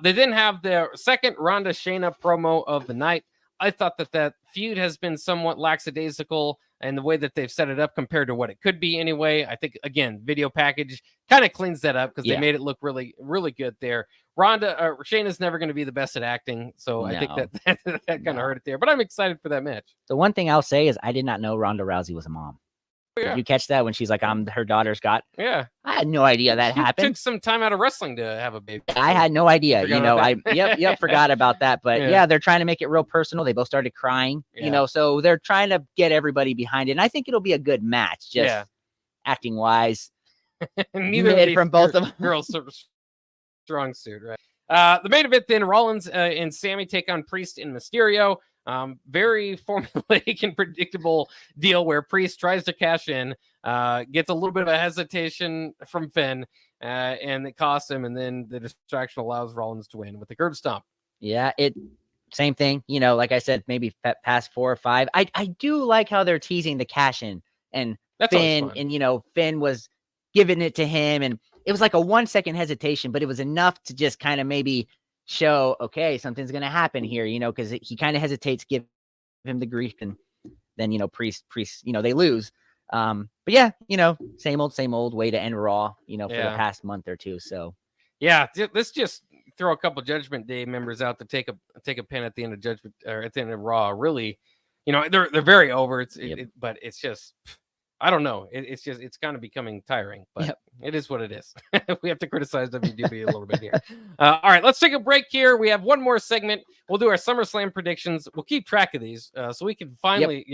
They then have their second Ronda Shayna promo of the night. I thought that feud has been somewhat lackadaisical in the way that they've set it up compared to what it could be anyway. I think, again, video package kind of cleans that up because they made it look really, really good there. Shayna's never going to be the best at acting, so I think that kind of hurt it there. But I'm excited for that match. The one thing I'll say is I did not know Ronda Rousey was a mom. Yeah. Did you catch that when she's like, her daughter's got? Yeah. I had no idea that happened. Took some time out of wrestling to have a baby. I had no idea. Forgot about that. But they're trying to make it real personal. They both started crying, so they're trying to get everybody behind it. And I think it'll be a good match, just acting wise. Neither from both of them. Girls strong suit, right? The main event then, Rollins and Sammy take on Priest and Mysterio. Very formulaic and predictable deal where Priest tries to cash in, gets a little bit of a hesitation from Finn, and it costs him, and then the distraction allows Rollins to win with the curb stomp. Yeah, same thing. Like I said, maybe past 4 or 5. I do like how they're teasing the cash in, and that's Finn, and Finn was giving it to him, and it was like a 1-second hesitation, but it was enough to just kind of maybe show, okay, something's going to happen here, because he kind of hesitates, give him the grief, and then, Priest, they lose. But yeah, same old way to end Raw, for the past month or two. So yeah, let's just throw a couple Judgment Day members out to take a pin at the end of Judgment or at the end of Raw. Really, they're very over. But it's just I don't know. It's kind of becoming tiring, but it is what it is. We have to criticize WWE a little bit here. All right, let's take a break here. We have one more segment. We'll do our SummerSlam predictions. We'll keep track of these so we can finally,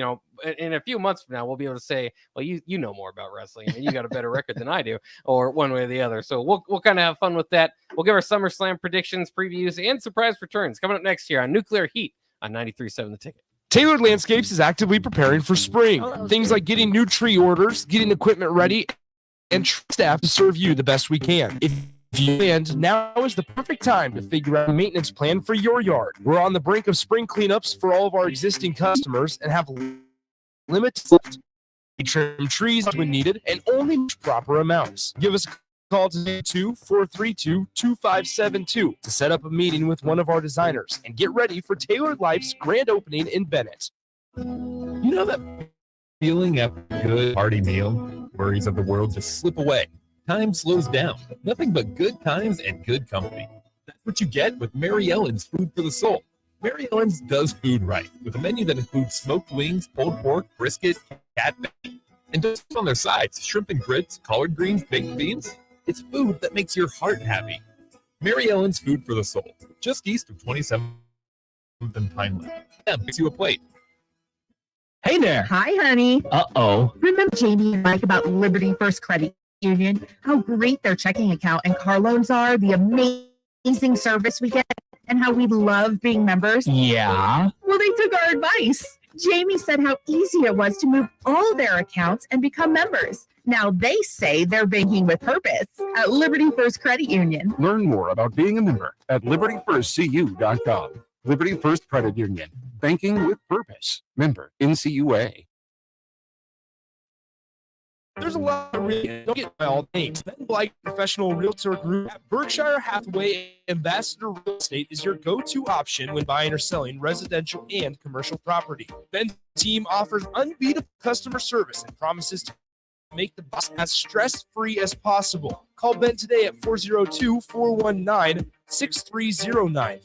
in a few months from now, we'll be able to say, well, you know more about wrestling. I mean, you got a better record than I do, or one way or the other. So we'll kind of have fun with that. We'll give our SummerSlam predictions, previews, and surprise returns coming up next year on Nuclear Heat on 93.7 The Ticket. Tailored Landscapes is actively preparing for spring. Things like getting new tree orders, getting equipment ready, and staff to serve you the best we can. If you and now is the perfect time to figure out a maintenance plan for your yard. We're on the brink of spring cleanups for all of our existing customers and have limits left. We trim trees when needed and only proper amounts. Give us a call today 432-2572 to set up a meeting with one of our designers and get ready for Tailored Life's grand opening in Bennett. You know that feeling after a good hearty meal? Worries of the world just slip away. Time slows down. Nothing but good times and good company. That's what you get with Mary Ellen's Food for the Soul. Mary Ellen's does food right with a menu that includes smoked wings, pulled pork, brisket, cat meat, and just on their sides, shrimp and grits, collard greens, baked beans. It's food that makes your heart happy. Mary Ellen's Food for the Soul, just east of 27th and Pineland. Yeah, makes you a plate. Hey there. Hi, honey. Uh-oh. Remember Jamie and Mike about Liberty First Credit Union? How great their checking account and car loans are, the amazing service we get, and how we love being members? Yeah. Well, they took our advice. Jamie said how easy it was to move all their accounts and become members. Now they say they're banking with purpose at Liberty First Credit Union. Learn more about being a member at libertyfirstcu.com. Liberty First Credit Union. Banking with purpose. Member NCUA. There's a lot of really don't get my all names. Ben Blake Professional Realtor Group at Berkshire Hathaway Ambassador Real Estate is your go-to option when buying or selling residential and commercial property. Ben's team offers unbeatable customer service and promises to make the process as stress-free as possible. Call Ben today at 402-419-6309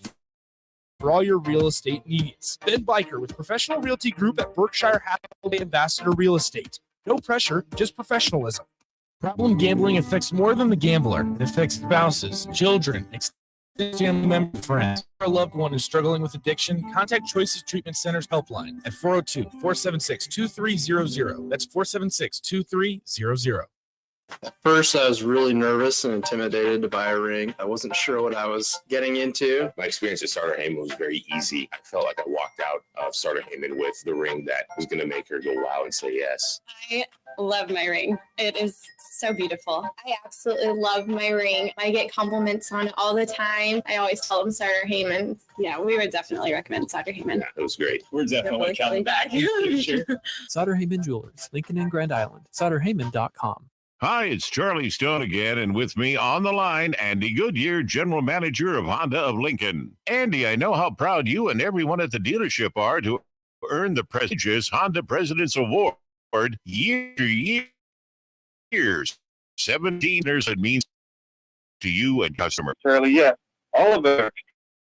for all your real estate needs. Ben Biker with Professional Realty Group at Berkshire Hathaway Ambassador Real Estate. No pressure, just professionalism. Problem gambling affects more than the gambler. It affects spouses, children, extended family members, friends. Our loved one is struggling with addiction. Contact Choices Treatment Center's helpline at 402-476-2300. That's 476-2300. At first, I was really nervous and intimidated to buy a ring. I wasn't sure what I was getting into. My experience at Starter Heyman was very easy. I felt like I walked out of Starter Heyman with the ring that was going to make her go wow and say yes. I love my ring. It is so beautiful. I absolutely love my ring. I get compliments on it all the time. I always tell them Starter Heyman. Yeah, we would definitely recommend Starter Heyman. Yeah, it was great. We're definitely coming back. Sure. Sutter Heyman Jewelers, Lincoln and Grand Island. SutterHeyman.com. Hi, it's Charlie Stone again, and with me on the line, Andy Goodyear, General Manager of Honda of Lincoln. Andy, I know how proud you and everyone at the dealership are to earn the prestigious Honda President's Award year to years. 17 years it means to you and customers. Charlie, yeah, all of us are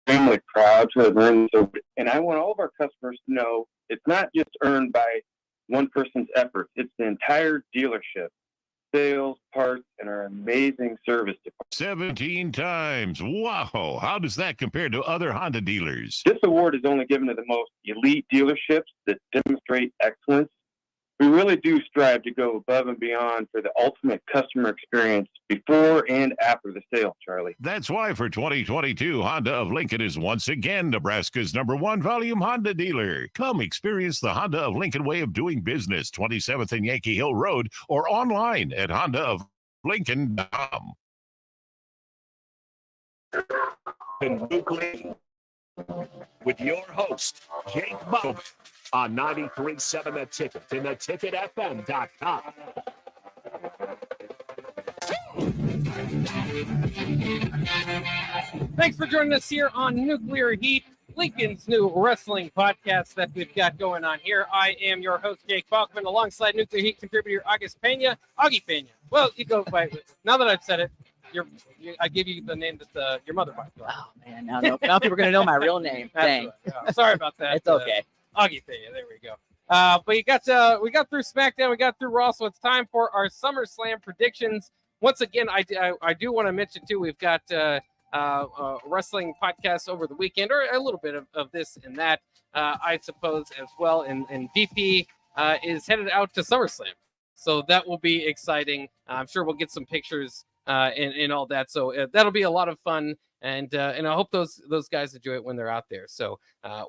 extremely proud to have earned this award, and I want all of our customers to know it's not just earned by one person's efforts, it's the entire dealership. Sales, parts, and our amazing service department. 17 times. Wow. How does that compare to other Honda dealers? This award is only given to the most elite dealerships that demonstrate excellence. We really do strive to go above and beyond for the ultimate customer experience before and after the sale, Charlie. That's why for 2022, Honda of Lincoln is once again Nebraska's #1 volume Honda dealer. Come experience the Honda of Lincoln way of doing business, 27th and Yankee Hill Road, or online at hondaoflincoln.com. With your host, Jake Bowman, on 93.7 The Ticket and theticketfm.com. Thanks for joining us here on Nuclear Heat, Lincoln's new wrestling podcast that we've got going on here. I am your host, Jake Bachman, alongside Nuclear Heat contributor Augie Pena. Well, you go by, now that I've said it, I give you the name that your mother might. Oh, man. Now people are going to know my real name. Dang. Right. Sorry about that. It's okay. Augie Pena, there we go. But we got through SmackDown, we got through Raw, so it's time for our SummerSlam predictions. Once again, I do want to mention too, we've got wrestling podcasts over the weekend, or a little bit of this and that, I suppose, as well. And VP is headed out to SummerSlam, so that will be exciting. I'm sure we'll get some pictures and all that. So that'll be a lot of fun, and I hope those guys enjoy it when they're out there. So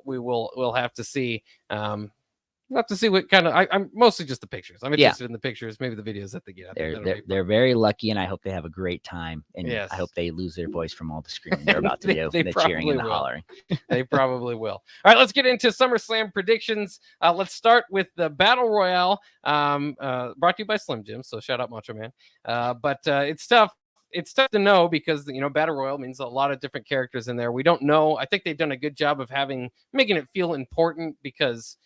we'll have to see. We'll have to see what kind of. I'm mostly just the pictures. I'm interested in the pictures, maybe the videos that they get out there. They're very lucky, and I hope they have a great time. And Yes. I hope they lose their voice from all the screaming they're about to do, They the cheering and the probably will. hollering. They probably will. All right, let's get into SummerSlam predictions. Let's start with the Battle Royale, brought to you by Slim Jim. So shout out Macho Man. But it's tough. It's tough to know because Battle Royale means a lot of different characters in there. We don't know. I think they've done a good job of making it feel important because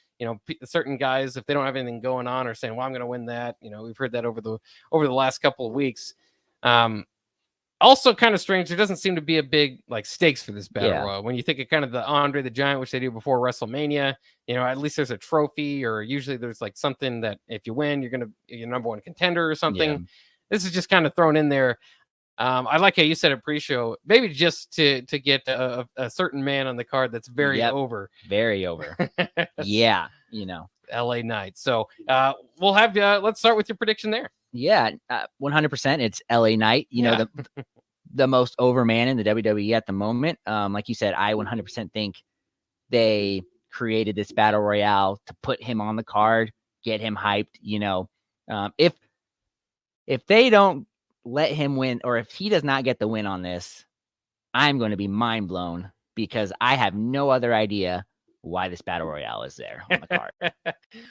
certain guys, if they don't have anything going on, are saying, "Well, I'm going to win that." We've heard that over the last couple of weeks. Also, kind of strange. There doesn't seem to be a big stakes for this Battle Royal. When you think of kind of the Andre the Giant, which they do before WrestleMania, at least there's a trophy, or usually there's something that if you win, you're number one contender or something. Yeah. This is just kind of thrown in there. I like how you said it pre-show, maybe just to get a certain man on the card that's very over. Very over. Yeah, LA Knight. So we'll have let's start with your prediction there. Yeah, 100%. It's LA Knight. The most over man in the WWE at the moment. Like you said, I 100% think they created this battle royale to put him on the card, get him hyped. If they don't let him win, or if he does not get the win on this, I'm going to be mind blown because I have no other idea why this battle royale is there on the card.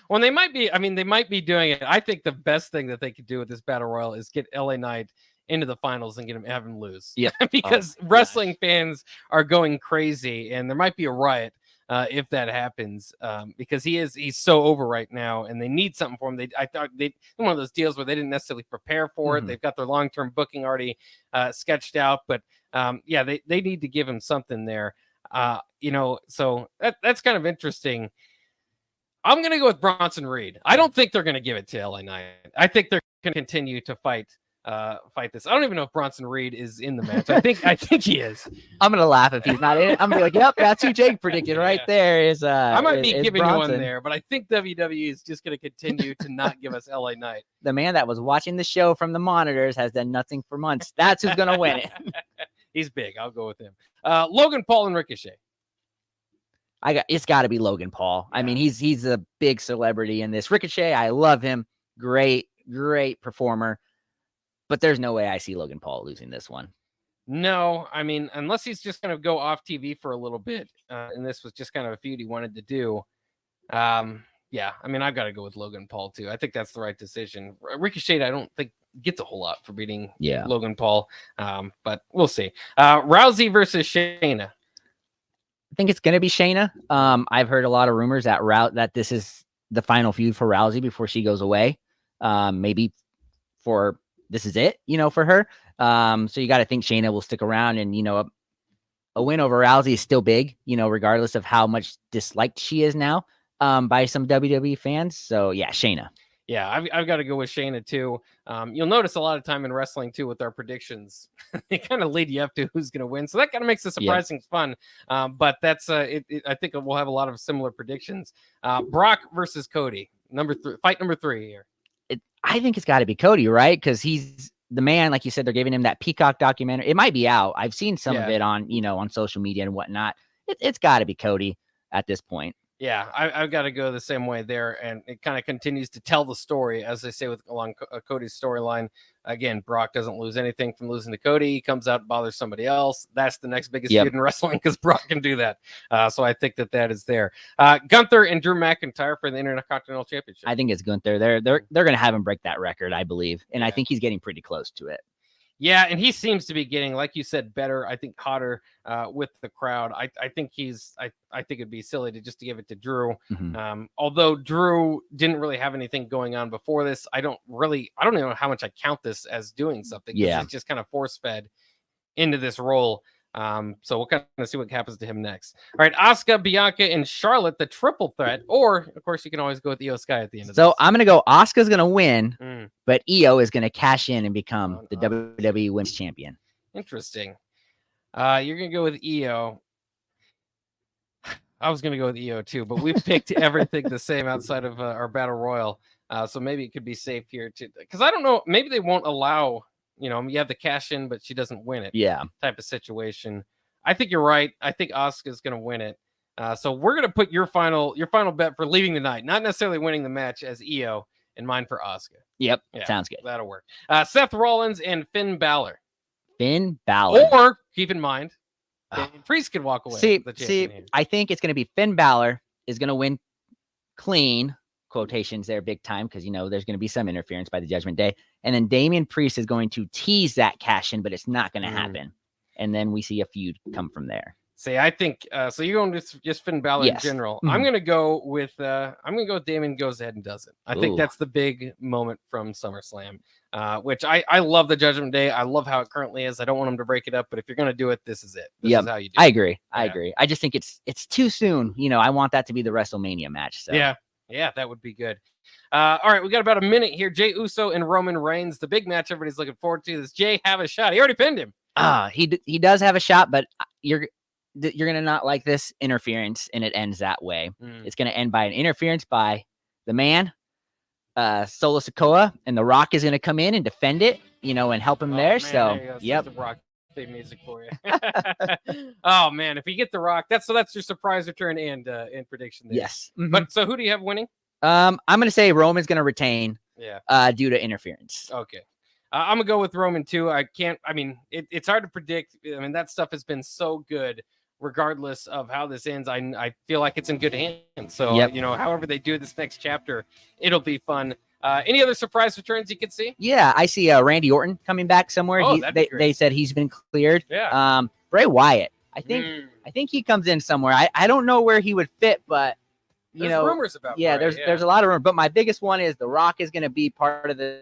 Well, they might be doing it. I think the best thing that they could do with this battle royal is get LA Knight into the finals and have him lose. Yeah, because wrestling fans are going crazy, and there might be a riot if that happens, because he's so over right now, and they need something for him. I thought one of those deals where they didn't necessarily prepare for it. They've got their long-term booking already sketched out, but they need to give him something there. So that's kind of interesting. I'm going to go with Bronson Reed. I don't think they're going to give it to LA Knight. I think they're going to continue to fight this. I don't even know if Bronson Reed is in the match. I think he is. I'm gonna laugh if he's not in it. I'm gonna be like, yep, that's who Jake predicted right there. I might be giving Bronson. you one there, but I think WWE is just going to continue to not give us LA Knight. The man that was watching the show from the monitors has done nothing for months. That's who's gonna win it. He's big. I'll go with him. Logan Paul and Ricochet. It's got to be Logan Paul. I mean, he's a big celebrity in this. Ricochet, I love him. Great performer. But there's no way I see Logan Paul losing this one. No, I mean, unless he's just going to go off TV for a little bit, and this was just kind of a feud he wanted to do. Yeah, I mean, I've got to go with Logan Paul too. I think that's the right decision. Ricochet, I don't think gets a whole lot for beating Logan Paul, but we'll see. Rousey versus Shayna. I think it's going to be Shayna. I've heard a lot of rumors that this is the final feud for Rousey before she goes away. Maybe this is it, for her. So you got to think Shayna will stick around, and, a win over Rousey is still big, regardless of how much disliked she is now by some WWE fans. So yeah, Shayna. Yeah, I've got to go with Shayna too. You'll notice a lot of time in wrestling too with our predictions, they kind of lead you up to who's going to win. So that kind of makes the surprising fun. But that's I think we'll have a lot of similar predictions. Brock versus Cody, fight number 3 here. I think it's got to be Cody, right? Because he's the man. Like you said, they're giving him that Peacock documentary. It might be out. I've seen some of it on, on social media and whatnot. It's got to be Cody at this point. Yeah, I've got to go the same way there, and it kind of continues to tell the story, as they say along Cody's storyline. Again, Brock doesn't lose anything from losing to Cody. He comes out and bothers somebody else. That's the next biggest feud in wrestling because Brock can do that. So I think that is there. Gunther and Drew McIntyre for the Intercontinental Championship. I think it's Gunther. They're going to have him break that record, I believe, and I think he's getting pretty close to it. Yeah, and he seems to be getting, like you said, better. I think hotter with the crowd. I think I think it'd be silly to give it to Drew. Mm-hmm. Although Drew didn't really have anything going on before this. I don't even know how much I count this as doing something. Yeah, it's just kind of force fed into this role. So we'll kind of see what happens to him next. All right, Asuka, Bianca, and Charlotte, the triple threat. Or, of course, you can always go with Io Sky at the end of this. So I'm going to go Asuka's going to win, Mm. but Io is going to cash in and become the WWE Women's Champion. Interesting. You're going to go with Io. I was going to go with Io too, but we've picked everything the same outside of our Battle Royal. So maybe it could be safe here too. Because I don't know, maybe they won't allow, you have the cash in, but she doesn't win it. Yeah. Type of situation. I think you're right. I think Asuka's going to win it. So we're going to put your final bet for leaving the night, not necessarily winning the match, as Io, and mine for Asuka. Yep. Yeah, Sounds good. That'll work. Seth Rollins and Finn Balor. Finn Balor. Or keep in mind, Priest could walk away. See, I think it's going to be Finn Balor is going to win clean, quotations there, big time, because there's going to be some interference by the Judgment Day, and then Damian Priest is going to tease that cash in, but it's not going to happen, and then we see a feud come from there. See, I think so. You're going with just Finn Balor in general. I'm going to go with Damian goes ahead and does it. I think that's the big moment from SummerSlam, which I love the Judgment Day. I love how it currently is. I don't want them to break it up, but if you're going to do it, this is it. This is how you do it. I agree. I agree. I just think it's too soon. I want that to be the WrestleMania match. So. Yeah, that would be good. All right, we got about a minute here. Jey Uso and Roman Reigns, the big match everybody's looking forward to. Does Jey have a shot? He already pinned him. He does have a shot, but you're gonna not like this interference, and it ends that way. It's gonna end by an interference by the man, Solo Sikoa, and The Rock is gonna come in and defend it, and help him there. Man, So, there you go. yep. The Rock theme music for you. Oh man, if you get The Rock, that's your surprise return and prediction there. Yes. But so who do you have winning? I'm gonna say Roman's gonna retain. Yeah. Due to interference. Okay. I'm gonna go with Roman too. It's hard to predict. That stuff has been so good. Regardless of how this ends, I feel like it's in good hands. So, however they do this next chapter, it'll be fun. Any other surprise returns you could see? Yeah, I see Randy Orton coming back somewhere. They said he's been cleared. Yeah. Bray Wyatt. I think he comes in somewhere. I don't know where he would fit, but there's rumors about Bray, there's a lot of rumors. But my biggest one is The Rock is going to be part of the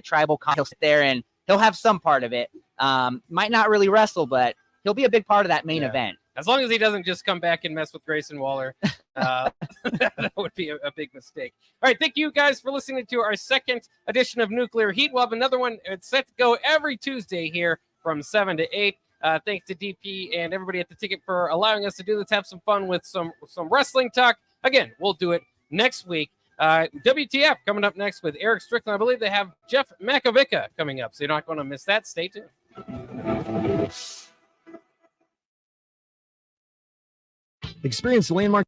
tribal. He'll sit there and he'll have some part of it. Might not really wrestle, but he'll be a big part of that main event. As long as he doesn't just come back and mess with Grayson Waller, that would be a big mistake. All right, thank you guys for listening to our second edition of Nuclear Heat. We'll have another one. It's set to go every Tuesday here from 7 to 8. Thanks to DP and everybody at the ticket for allowing us to do this. Have some fun with some wrestling talk. Again, we'll do it next week. WTF coming up next with Eric Strickland. I believe they have Jeff Makovica coming up, so you're not going to miss that. Stay tuned. Experience Landmark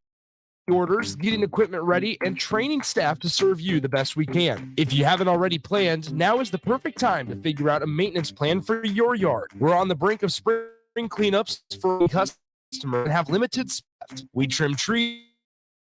orders, getting equipment ready, and training staff to serve you the best we can. If you haven't already planned, now is the perfect time to figure out a maintenance plan for your yard. We're on the brink of spring cleanups for customers and have limited staff. We trim trees,